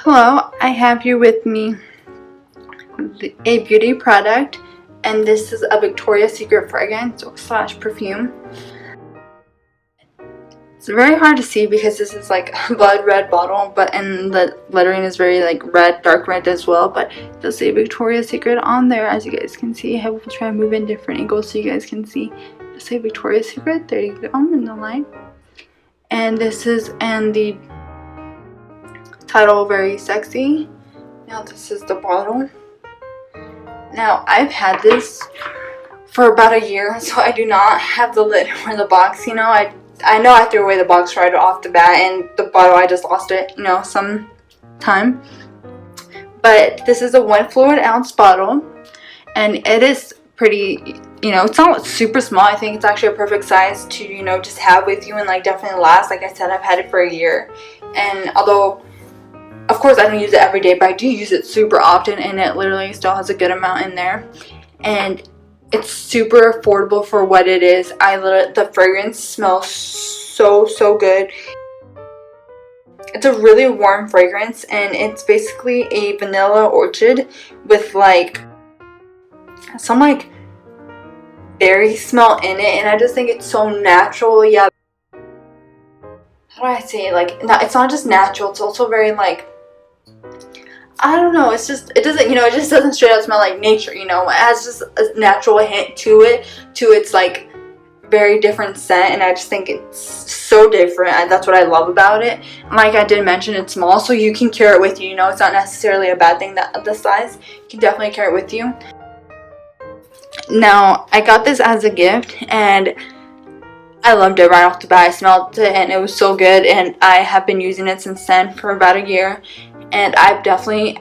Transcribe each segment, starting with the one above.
Hello, I have here with me a beauty product, and this is a Victoria's Secret fragrance slash perfume. It's very hard to see because this is like a blood red bottle, but and the lettering is very like red, dark red as well, but it does say Victoria's Secret on there, as you guys can see. I will try to move in different angles so you guys can see. Just say Victoria's Secret, there you go, in the light. And this is in the title Very Sexy. Now this is the bottle. Now I've had this for about a year, so I do not have the lid or the box. You know, I know I threw away the box right off the bat, and the bottle I just lost it, you know, some time. But this is a 1 fluid ounce bottle, and it is pretty, you know, it's not super small. I think it's actually a perfect size to, you know, just have with you and like definitely last. Like I said, I've had it for a year, and although of course I don't use it every day, but I do use it super often, and it literally still has a good amount in there, and it's super affordable for what it is. The fragrance smells so good. It's a really warm fragrance, and it's basically a vanilla orchid with like some like berry smell in it, and I just think it's so natural. Yeah, how do I say it? Like, it's not just natural, it's also very like, I don't know, it's just, it doesn't, you know, it just doesn't straight up smell like nature, you know. It has just a natural hint to it, to its like very different scent, and I just think it's so different, and that's what I love about it. And like I did mention, it's small, so you can carry it with you, you know. It's not necessarily a bad thing that this size. You can definitely carry it with you. Now, I got this as a gift, and I loved it right off the bat. I smelled it, and it was so good, and I have been using it since then for about a year. And I believe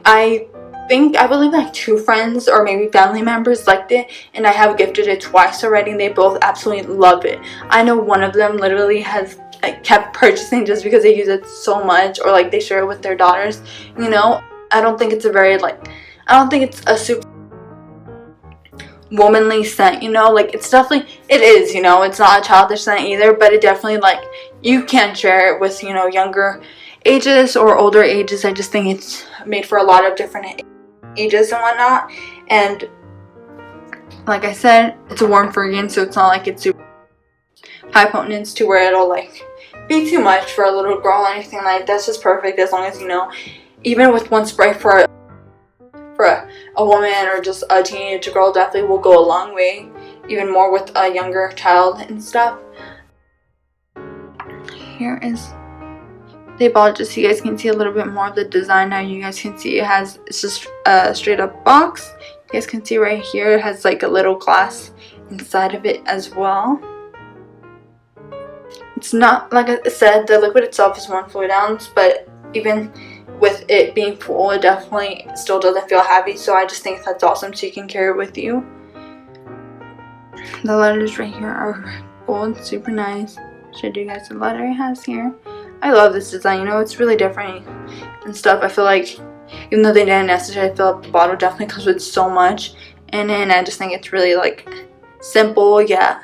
like 2 friends or maybe family members liked it, and I have gifted it twice already, and they both absolutely love it. I know one of them literally has like kept purchasing just because they use it so much, or like they share it with their daughters, you know. I don't think it's a very like, I don't think it's a super womanly scent, you know. Like, it's definitely, it is, you know, it's not a childish scent either, but it definitely, like, you can share it with, you know, younger ages or older ages. I just think it's made for a lot of different ages and whatnot. And like I said, it's a warm fragrance, so it's not like it's super high potence to where it'll like be too much for a little girl or anything like that. That's just perfect, as long as, you know, even with one spray for a woman or just a teenage girl, definitely will go a long way, even more with a younger child and stuff. Here is the bottle, just so you guys can see a little bit more of the design. Now you guys can see it's just a straight up box. You guys can see right here it has like a little glass inside of it as well. It's not, like I said, the liquid itself is 1 fluid ounce, but even with it being full, it definitely still doesn't feel heavy, so I just think that's awesome, so you can carry it with you. The letters right here are gold, super nice. Should you guys the letter it has here. I love this design, you know, it's really different and stuff. I feel like even though they didn't necessarily fill up the bottle, definitely comes with so much in it, and I just think it's really like simple, yeah,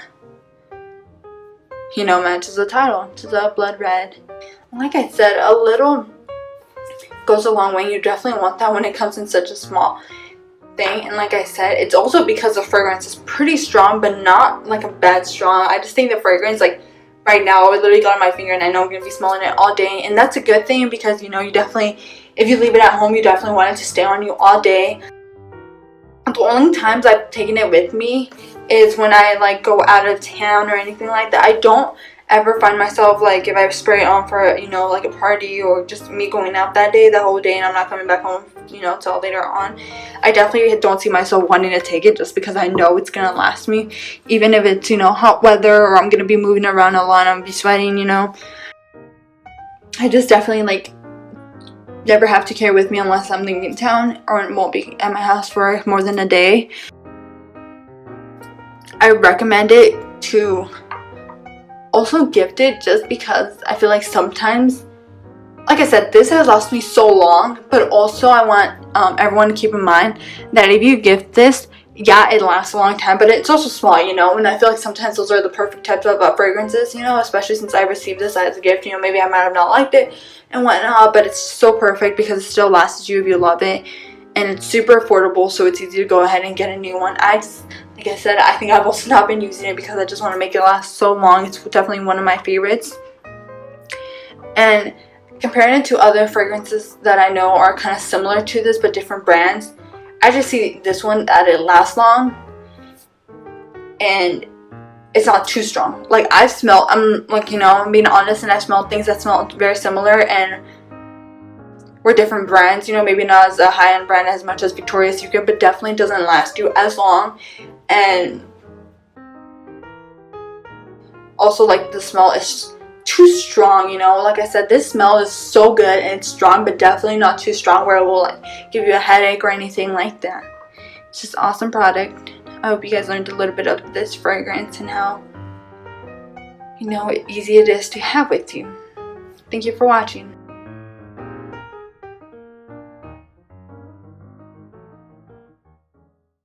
you know, matches the title, to the blood red. And like I said, a little goes a long way. You definitely want that when it comes in such a small thing. And like I said, it's also because the fragrance is pretty strong, but not like a bad strong. I just think the fragrance, like right now, I literally got on my finger, and I know I'm gonna be smelling it all day, and that's a good thing, because, you know, you definitely, if you leave it at home, you definitely want it to stay on you all day. The only times I've taken it with me is when I like go out of town or anything like that. I don't ever find myself like, if I spray it on for, you know, like a party or just me going out that day, the whole day, and I'm not coming back home, you know, till later on, I definitely don't see myself wanting to take it, just because I know it's gonna last me, even if it's, you know, hot weather or I'm gonna be moving around a lot, I'm gonna be sweating, you know. I just definitely like never have to carry with me unless I'm leaving town, or it won't be at my house for more than a day. I recommend it to also gift it, just because I feel like sometimes, like I said, this has lasted me so long, but also I want everyone to keep in mind that if you gift this, yeah, it lasts a long time, but it's also small, you know, and I feel like sometimes those are the perfect types of fragrances, you know, especially since I received this as a gift. You know, maybe I might have not liked it and whatnot, but it's so perfect because it still lasts you if you love it, and it's super affordable, so it's easy to go ahead and get a new one. I just, like I said, I think I've also not been using it because I just want to make it last so long. It's definitely one of my favorites. And comparing it to other fragrances that I know are kind of similar to this but different brands, I just see this one that it lasts long and it's not too strong. Like, I've smelled, I'm like, you know, I'm being honest, and I've smelled things that smell very similar and were different brands, you know, maybe not as a high-end brand as much as Victoria's Secret, but definitely doesn't last you as long. And also, like, the smell is too strong, you know. Like I said, this smell is so good and it's strong, but definitely not too strong where it will like give you a headache or anything like that. It's just an awesome product. I hope you guys learned a little bit of this fragrance and how, you know, easy it is to have with you. Thank you for watching.